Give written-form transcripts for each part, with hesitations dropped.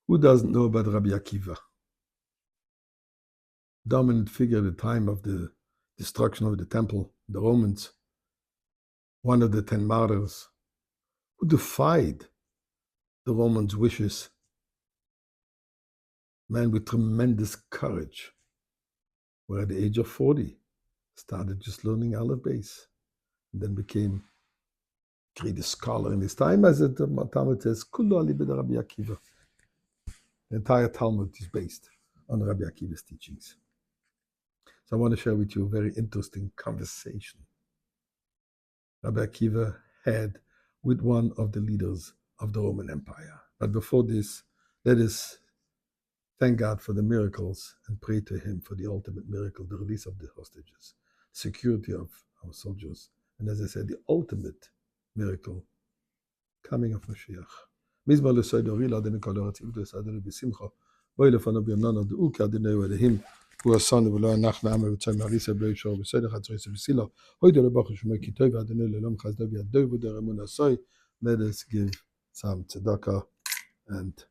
Who doesn't know about Rabbi Akiva? Dominant figure at the time of the destruction of the temple, the Romans, one of the 10 martyrs, who defied the Romans' wishes. Man with tremendous courage, where at the age of 40, started just learning Aleph Beis, and then became greatest scholar in his time, as the Talmud says, Kullu ali b'da Rabbi Akiva. The entire Talmud is based on Rabbi Akiva's teachings. So I want to share with you a very interesting conversation Rabbi Akiva had with one of the leaders of the Roman Empire. But before this, let us thank God for the miracles and pray to Him for the ultimate miracle, the release of the hostages, security of our soldiers, and as I said, the ultimate miracle, coming of Mashiach. Mizmor l'soidori l'adenu kol ha'aretz ivdu es adenu b'simcha, boi lefanav b'yamnana d'u ki adenu Elohim, hu asanu v'lo anachna ame v'tzai marisa b'lo yishor b'soidach hatzreis v'sila, hoi de lebachu shemoi ki tov adenu le'lam chazdo v'yaddo v'der emun asoi. Let us give some tzedakah, and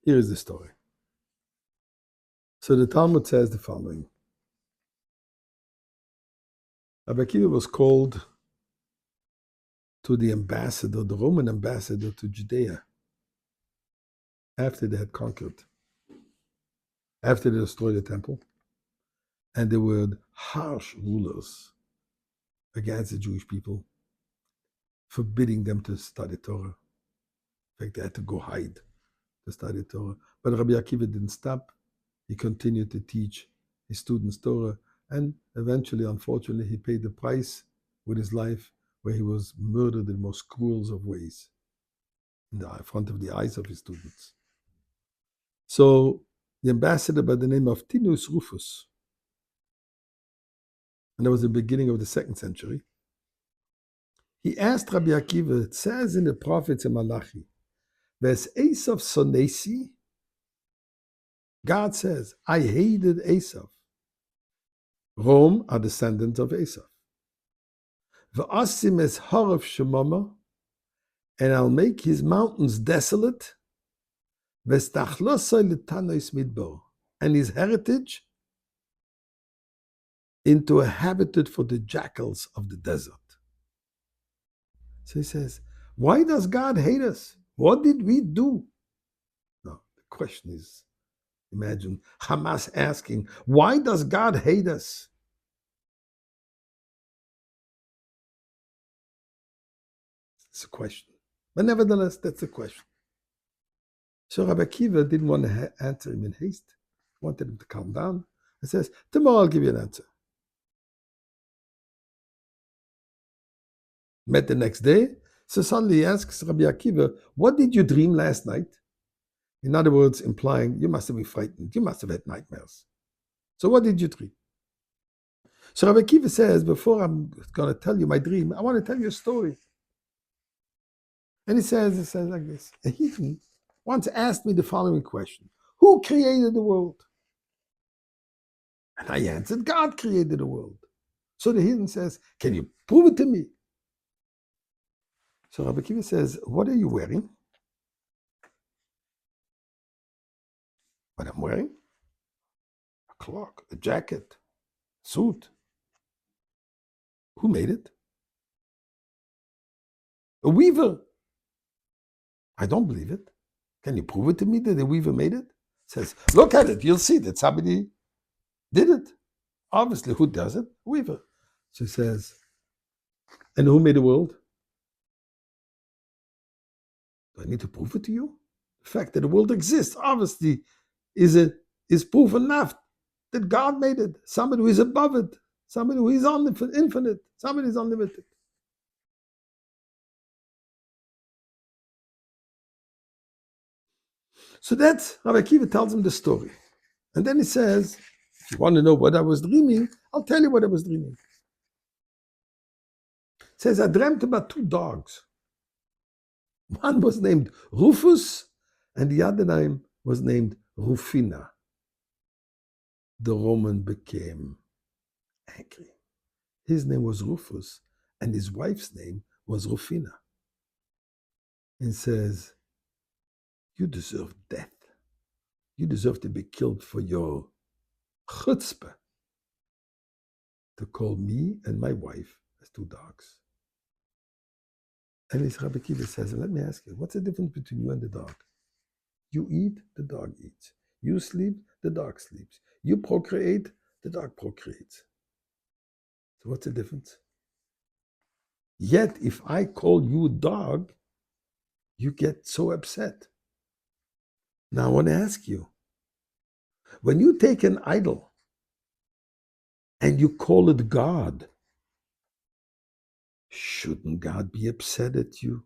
here is the story. So the Talmud says the following. Rabbi Akiva was called to the ambassador, the Roman ambassador to Judea, after they had conquered, after they destroyed the temple, and they were harsh rulers against the Jewish people, forbidding them to study Torah. In fact, they had to go hide to study Torah. But Rabbi Akiva didn't stop. He continued to teach his students Torah, and eventually, unfortunately, he paid the price with his life, where he was murdered in the most cruel of ways, in front of the eyes of his students. So the ambassador by the name of Tinus Rufus, and that was the beginning of the 2nd century, he asked Rabbi Akiva, it says in the prophets in Malachi, Ves Esav sonesi, God says, I hated Esav. Rome are descendants of Esav. V'asim es harav shemama, and I'll make his mountains desolate, v'stachlosai l'tanois midbar, and his heritage into a habitat for the jackals of the desert. So he says, why does God hate us? What did we do? No, the question is, imagine Hamas asking, why does God hate us? It's a question. But nevertheless, that's a question. So Rabbi Akiva didn't want to answer him in haste. He wanted him to calm down. He says, tomorrow I'll give you an answer. Met the next day. So suddenly he asks Rabbi Akiva, what did you dream last night? In other words, implying, you must have been frightened. You must have had nightmares. So what did you dream? So Rabbi Akiva says, before I'm going to tell you my dream, I want to tell you a story. And he says like this. A heathen once asked me the following question. Who created the world? And I answered, God created the world. So the heathen says, can you prove it to me? So Rabbi Akiva says, what are you wearing? What I'm wearing? A cloak, a jacket, suit. Who made it? A weaver. I don't believe it. Can you prove it to me that the weaver made it? Says, look at it. You'll see that somebody did it. Obviously, who does it? A weaver. So he says, and who made the world? Do I need to prove it to you? The fact that the world exists, obviously, is proof enough that God made it. Somebody who is above it. Somebody who is infinite. Somebody who is unlimited. So that's Rabbi Akiva tells him the story. And then he says, if you want to know what I was dreaming, I'll tell you what I was dreaming. He says, I dreamt about 2 dogs. One was named Rufus, and the other name was named Rufina. The Roman became angry. His name was Rufus, and his wife's name was Rufina. And says, You deserve death. You deserve to be killed for your chutzpah to call me and my wife as two dogs. And his Rabbi Kiva says, and let me ask you, what's the difference between you and the dog? You eat, the dog eats. You sleep, the dog sleeps. You procreate, the dog procreates. So what's the difference? Yet, if I call you dog, you get so upset. Now I want to ask you, when you take an idol and you call it God, shouldn't God be upset at you